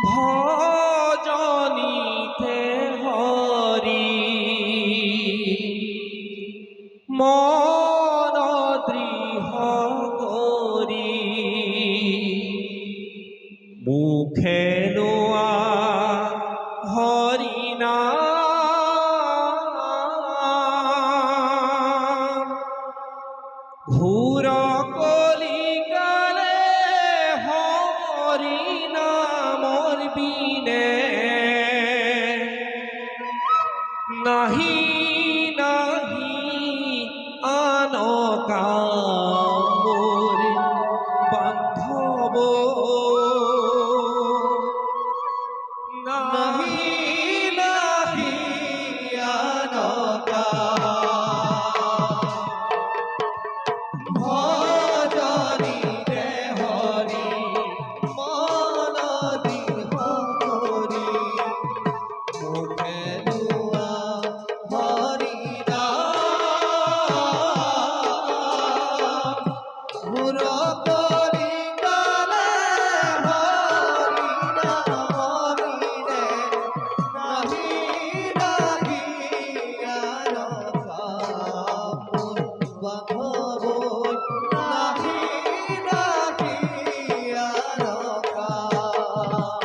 ভজনিতে হরি মন দৃঢ় করি মুখে লোৱা হরি নাম ঘোর কলিকালে হরি নামৰ বিনে নাহি নাহি আন কাম মোর বান্ধব নাহি নাহি আন কাম ভজনিতে হরি মন দৃঢ় করি মুখে লোৱা হৰি নাম ঘোৰ কলিকালে হৰি নামৰ বিনে নাহি নাহি আন কাম মোর বান্ধব নাহি নাহি আন কাম।